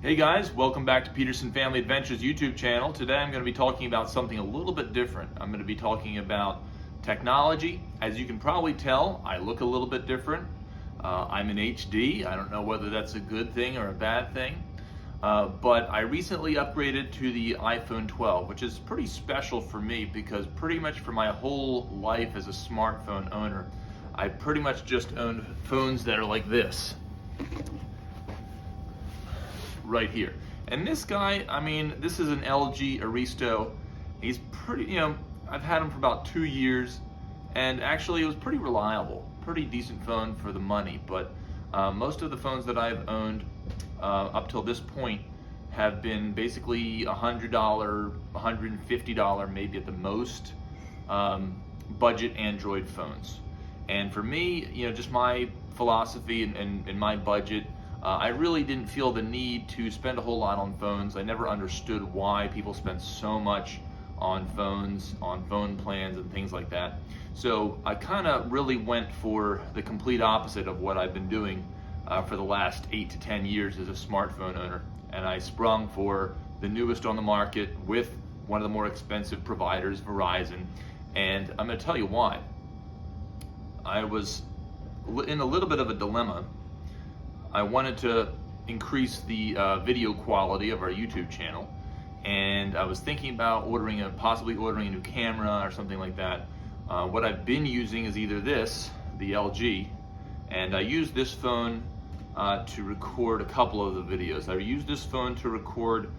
Hey guys, welcome back to Peterson Family Adventures YouTube channel. Today I'm going to be talking about something a little bit different. I'm going to be talking about technology. As you can probably tell, I look a little bit different. I'm in HD. I don't know whether that's a good thing or a bad thing. But I recently upgraded to the iPhone 12, which is pretty special for me because pretty much for my whole life as a smartphone owner, I pretty much just owned phones that are like this. Right here. And this guy, I mean, this is an LG Aristo. He's pretty, I've had him for about 2 years, and actually it was pretty reliable, pretty decent phone for the money. But most of the phones that I've owned up till this point have been basically $100, $150 maybe at the most, budget Android phones. And for me, just my philosophy and my budget, I really didn't feel the need to spend a whole lot on phones. I never understood why people spend so much on phones, on phone plans and things like that. So I kind of really went for the complete opposite of what I've been doing for the last 8 to 10 years as a smartphone owner. And I sprung for the newest on the market with one of the more expensive providers, Verizon. And I'm going to tell you why. I was in a little bit of a dilemma. I wanted to increase the video quality of our YouTube channel, and I was thinking about possibly ordering a new camera or something like that. What I've been using is either this, the LG, and I use this phone to record a couple of the videos. I use this phone to record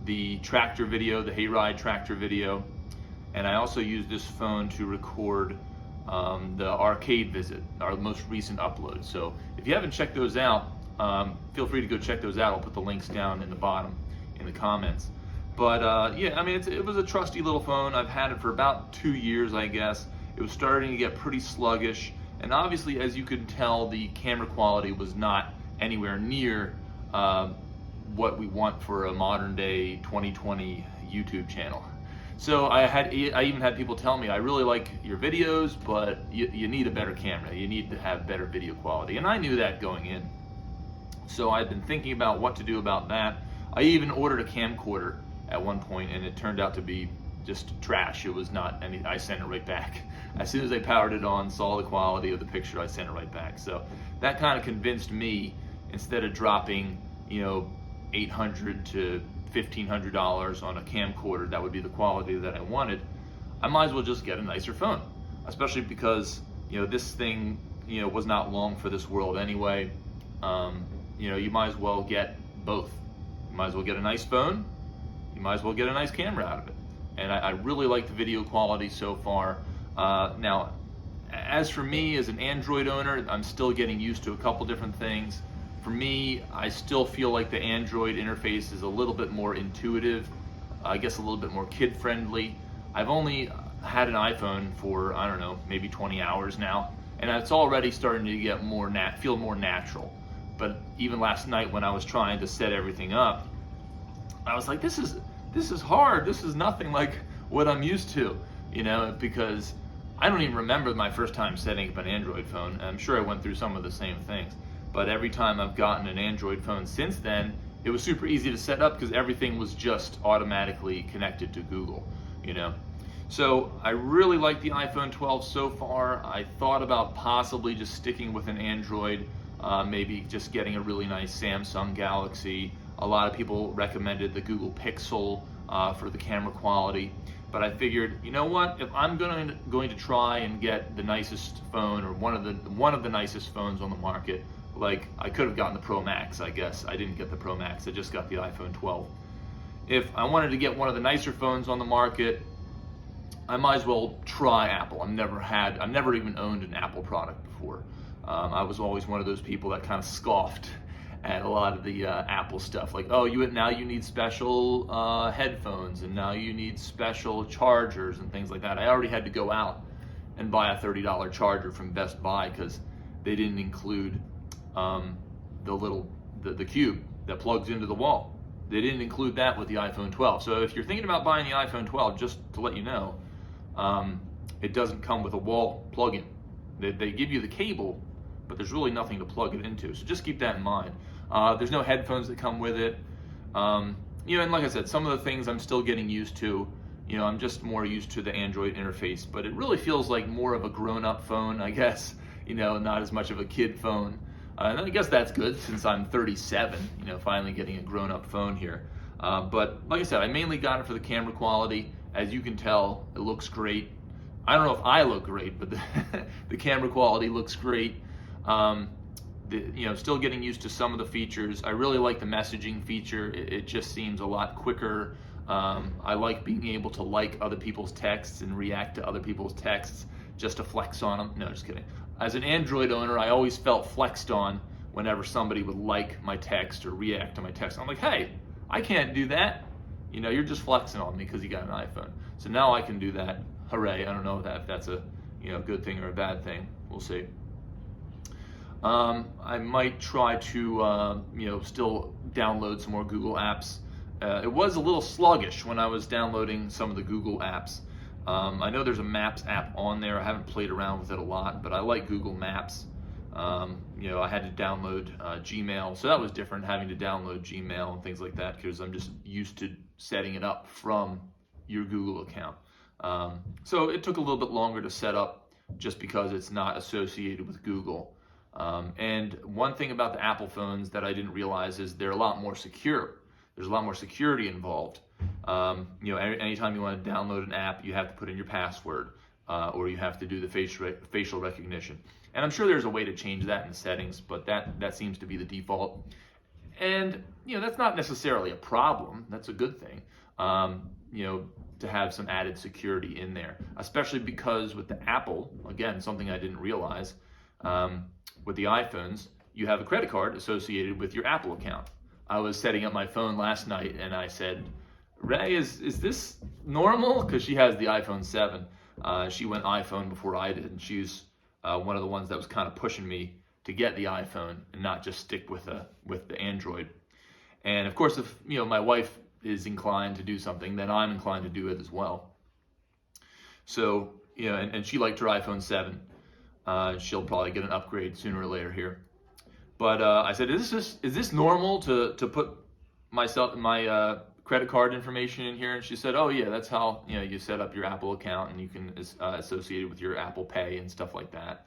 the tractor video, the hayride tractor video, and I also use this phone to record the arcade visit, our most recent upload. So if you haven't checked those out, feel free to go check those out. I'll put the links down in the bottom in the comments. But yeah, I mean, it was a trusty little phone. I've had it for about 2 years, I guess. It was starting to get pretty sluggish, and obviously, as you can tell, the camera quality was not anywhere near what we want for a modern day 2020 YouTube channel. So I even had people tell me, I really like your videos, but you need a better camera. You need to have better video quality. And I knew that going in. So I've been thinking about what to do about that. I even ordered a camcorder at one point, and it turned out to be just trash. It was not any, I sent it right back. As soon as I powered it on, saw the quality of the picture, I sent it right back. So that kind of convinced me, instead of dropping, $800 to $1,500 on a camcorder, that would be the quality that I wanted, I might as well just get a nicer phone. Especially because, this thing, was not long for this world anyway. You might as well get both. You might as well get a nice phone. You might as well get a nice camera out of it. And I really like the video quality so far. Now, as for me as an Android owner, I'm still getting used to a couple different things. For me, I still feel like the Android interface is a little bit more intuitive, I guess a little bit more kid-friendly. I've only had an iPhone for, I don't know, maybe 20 hours now, and it's already starting to get feel more natural. But even last night when I was trying to set everything up, I was like, this is hard. This is nothing like what I'm used to, because I don't even remember my first time setting up an Android phone. I'm sure I went through some of the same things. But every time I've gotten an Android phone since then, it was super easy to set up because everything was just automatically connected to Google, So I really like the iPhone 12 so far. I thought about possibly just sticking with an Android, maybe just getting a really nice Samsung Galaxy. A lot of people recommended the Google Pixel for the camera quality. But I figured, you know what? If I'm going to try and get the nicest phone, or one of the nicest phones on the market, like I could have gotten the Pro Max, I guess. I didn't get the Pro Max. I just got the iPhone 12. If I wanted to get one of the nicer phones on the market, I might as well try Apple. I've never even owned an Apple product before. I was always one of those people that kind of scoffed at a lot of the Apple stuff, like, oh, now you need special headphones, and now you need special chargers and things like that. I already had to go out and buy a $30 charger from Best Buy because they didn't include the cube that plugs into the wall. They didn't include that with the iPhone 12. So if you're thinking about buying the iPhone 12, just to let you know, it doesn't come with a wall plug-in. They give you the cable, but there's really nothing to plug it into. So just keep that in mind. There's no headphones that come with it. And like I said, some of the things I'm still getting used to. I'm just more used to the Android interface, but it really feels like more of a grown-up phone, I guess. Not as much of a kid phone. And I guess that's good since I'm 37, finally getting a grown-up phone here. But like I said, I mainly got it for the camera quality. As you can tell, it looks great. I don't know if I look great, but the camera quality looks great. Still getting used to some of the features. I really like the messaging feature. It just seems a lot quicker. I like being able to like other people's texts and react to other people's texts just to flex on them. No, just kidding. As an Android owner, I always felt flexed on whenever somebody would like my text or react to my text. I'm like, hey, I can't do that. You're just flexing on me because you got an iPhone. So now I can do that. Hooray. I don't know if that's a good thing or a bad thing. We'll see. I might try to still download some more Google apps. It was a little sluggish when I was downloading some of the Google apps. I know there's a Maps app on there. I haven't played around with it a lot, but I like Google Maps. I had to download Gmail, so that was different, having to download Gmail and things like that, because I'm just used to setting it up from your Google account. So it took a little bit longer to set up just because it's not associated with Google. And one thing about the Apple phones that I didn't realize is they're a lot more secure. There's a lot more security involved. Anytime you want to download an app, you have to put in your password, or you have to do the facial recognition. And I'm sure there's a way to change that in the settings, but that seems to be the default. And that's not necessarily a problem. That's a good thing. To have some added security in there, especially because with the Apple, again, something I didn't realize, with the iPhones, you have a credit card associated with your Apple account. I was setting up my phone last night and I said, Ray, is this normal? Because she has the iPhone 7. She went iPhone before I did, and she's one of the ones that was kind of pushing me to get the iPhone and not just stick with the Android. And of course, if my wife is inclined to do something, then I'm inclined to do it as well. So and she liked her iPhone 7. She'll probably get an upgrade sooner or later here. But I said, is this normal to put my credit card information in here? And she said, oh yeah, that's how you set up your Apple account, and you can associate it with your Apple Pay and stuff like that.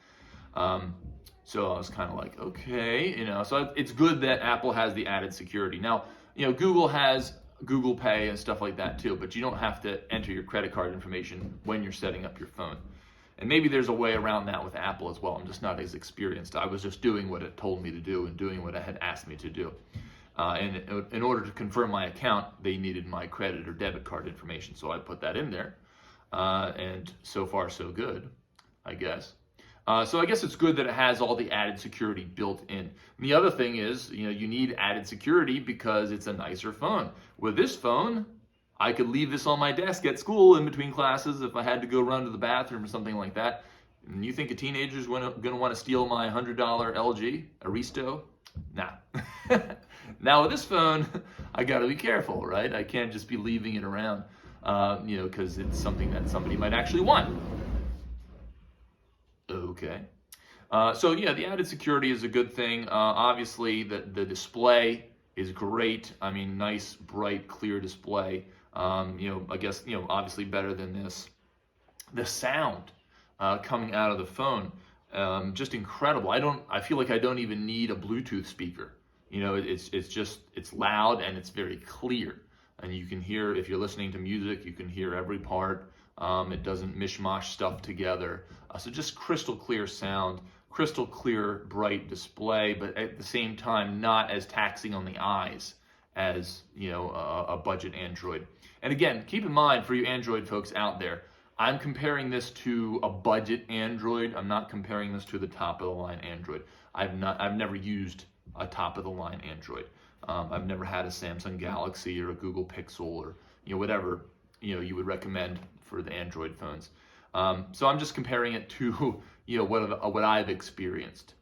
So I was kind of like, okay, so it's good that Apple has the added security. Now, Google has Google Pay and stuff like that too, but you don't have to enter your credit card information when you're setting up your phone. And maybe there's a way around that with Apple as well. I'm just not as experienced. I was just doing what it told me to do and doing what it had asked me to do. And in order to confirm my account, they needed my credit or debit card information, so I put that in there. And so far, so good, I guess. So I guess it's good that it has all the added security built in. And the other thing is, you need added security because it's a nicer phone. With this phone, I could leave this on my desk at school in between classes if I had to go run to the bathroom or something like that. And you think a teenager's going to want to steal my $100 LG Aristo? Nah. Now with this phone, I got to be careful, right? I can't just be leaving it around, because it's something that somebody might actually want. Okay. So yeah, the added security is a good thing. Obviously, the display is great. I mean, nice, bright, clear display. I guess, obviously better than this. The sound coming out of the phone, just incredible. I feel like I don't even need a Bluetooth speaker. It's loud and it's very clear. And you can hear, if you're listening to music, you can hear every part. It doesn't mishmash stuff together. So just crystal clear sound, crystal clear, bright display, but at the same time, not as taxing on the eyes as, a budget Android. And again, keep in mind for you Android folks out there, I'm comparing this to a budget Android. I'm not comparing this to the top of the line Android. I've never used a top of the line Android. I've never had a Samsung Galaxy or a Google Pixel or whatever you would recommend for the Android phones. So I'm just comparing it to what I've experienced.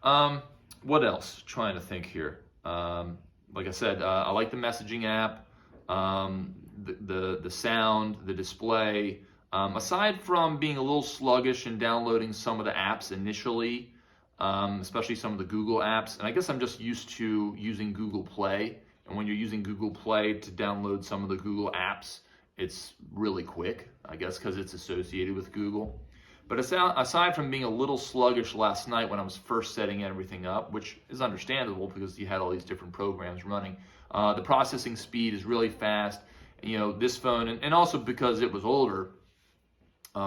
What else? Trying to think here. Like I said, I like the messaging app, the sound, the display. Aside from being a little sluggish in downloading some of the apps initially, especially some of the Google apps, and I guess I'm just used to using Google Play And when you're using Google Play to download some of the Google apps, it's really quick, I guess because it's associated with Google. But aside from being a little sluggish last night when I was first setting everything up, which is understandable because you had all these different programs running, the processing speed is really fast. You know, this phone, and also because it was older,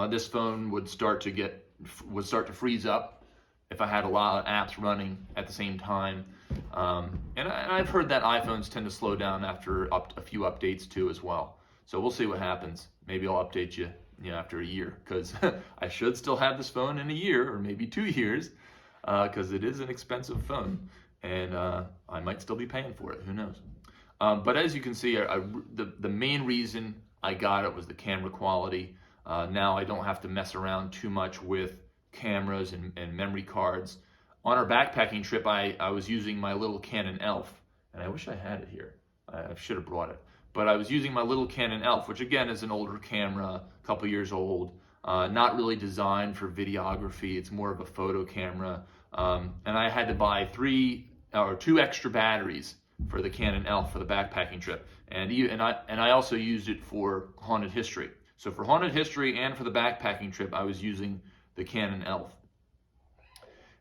this phone would start to freeze up if I had a lot of apps running at the same time. And I've heard that iPhones tend to slow down after a few updates too as well. So we'll see what happens. Maybe I'll update you, after a year, because I should still have this phone in a year or maybe 2 years, because it is an expensive phone, and I might still be paying for it. Who knows? But as you can see, the main reason I got it was the camera quality. Now I don't have to mess around too much with cameras and memory cards. On our backpacking trip, I was using my little Canon Elph, and I wish I had it here. I should have brought it. But I was using my little Canon Elph, which again is an older camera, a couple years old, not really designed for videography. It's more of a photo camera. And I had to buy 2 extra batteries for the Canon Elph for the backpacking trip. And I also used it for Haunted History. So for Haunted History and for the backpacking trip, I was using the Canon Elph.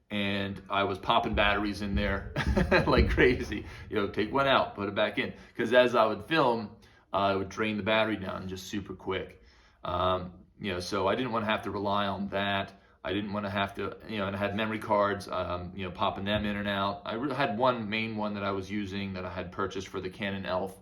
And I was popping batteries in there like crazy. Take one out, put it back in. Because as I would film, I would drain the battery down just super quick. So I didn't want to have to rely on that. I didn't want to have to, and I had memory cards, popping them in and out. I had one main one that I was using that I had purchased for the Canon Elph.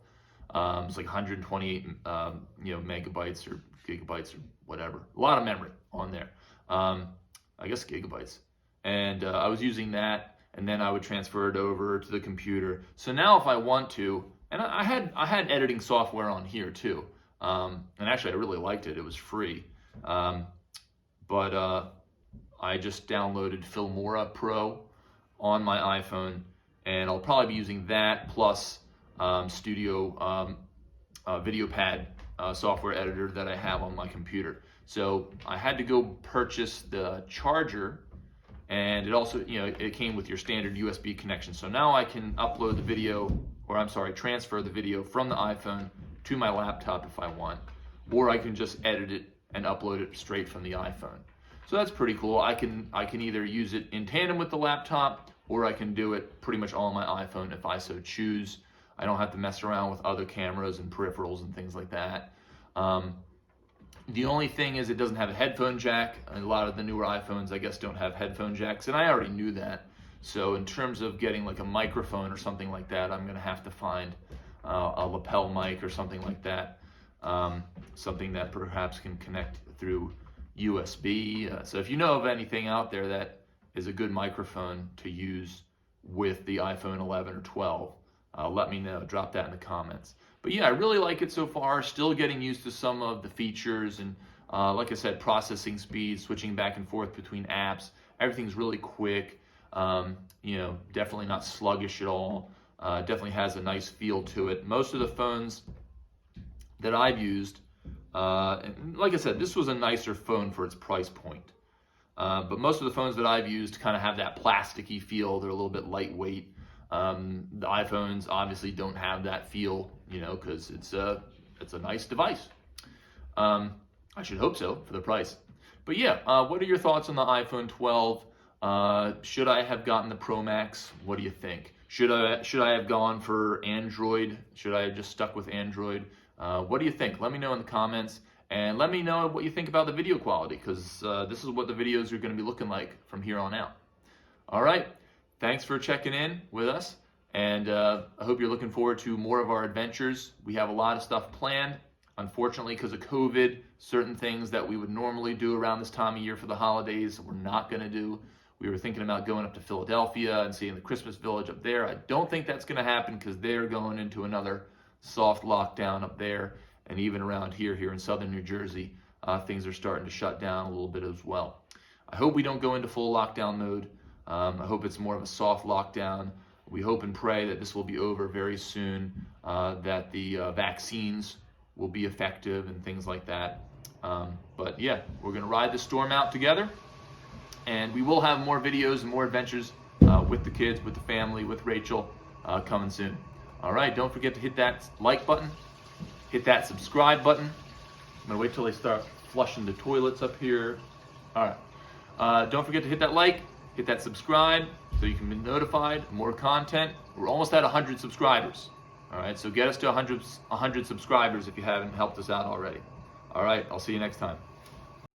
It was like 128, megabytes or gigabytes or whatever. A lot of memory on there. I guess gigabytes. And I was using that, and then I would transfer it over to the computer. So now if I want to, and I had editing software on here too. And actually I really liked it. It was free. But I just downloaded Filmora Pro on my iPhone, and I'll probably be using that plus Studio VideoPad software editor that I have on my computer. So I had to go purchase the charger, and it also, it came with your standard USB connection. So now I can upload the video, transfer the video from the iPhone to my laptop if I want, or I can just edit it and upload it straight from the iPhone. So that's pretty cool. I can either use it in tandem with the laptop, or I can do it pretty much all on my iPhone if I so choose. I don't have to mess around with other cameras and peripherals and things like that. The only thing is it doesn't have a headphone jack. A lot of the newer iPhones, I guess, don't have headphone jacks, and I already knew that. So in terms of getting like a microphone or something like that, I'm gonna have to find a lapel mic or something like that. Something that perhaps can connect through USB. So if you know of anything out there that is a good microphone to use with the iPhone 11 or 12, let me know. Drop that in the comments. But yeah, I really like it so far. Still getting used to some of the features, and like I said, processing speed, switching back and forth between apps. Everything's really quick. Definitely not sluggish at all. Definitely has a nice feel to it. Most of the phones that I've used, and like I said, this was a nicer phone for its price point. But most of the phones that I've used kind of have that plasticky feel. They're a little bit lightweight. The iPhones obviously don't have that feel, because it's a nice device. I should hope so for the price. But yeah, what are your thoughts on the iPhone 12? Should I have gotten the Pro Max? What do you think? Should I have gone for Android? Should I have just stuck with Android? What do you think? Let me know in the comments, and let me know what you think about the video quality, because this is what the videos are going to be looking like from here on out. All right. Thanks for checking in with us, and I hope you're looking forward to more of our adventures. We have a lot of stuff planned. Unfortunately, because of COVID, certain things that we would normally do around this time of year for the holidays, we're not going to do. We were thinking about going up to Philadelphia and seeing the Christmas village up there. I don't think that's going to happen because they're going into another soft lockdown up there. And even around here in southern New Jersey, things are starting to shut down a little bit as well. I hope we don't go into full lockdown mode. I hope it's more of a soft lockdown. We hope and pray that this will be over very soon, that the vaccines will be effective and things like that. But yeah, we're going to ride the storm out together. And we will have more videos and more adventures with the kids, with the family, with Rachel coming soon. All right, don't forget to hit that like button, hit that subscribe button. I'm gonna wait till they start flushing the toilets up here. All right, don't forget to hit that like, hit that subscribe, so you can be notified of more content. We're almost at 100 subscribers. All right, so get us to 100 subscribers if you haven't helped us out already. All right, I'll see you next time.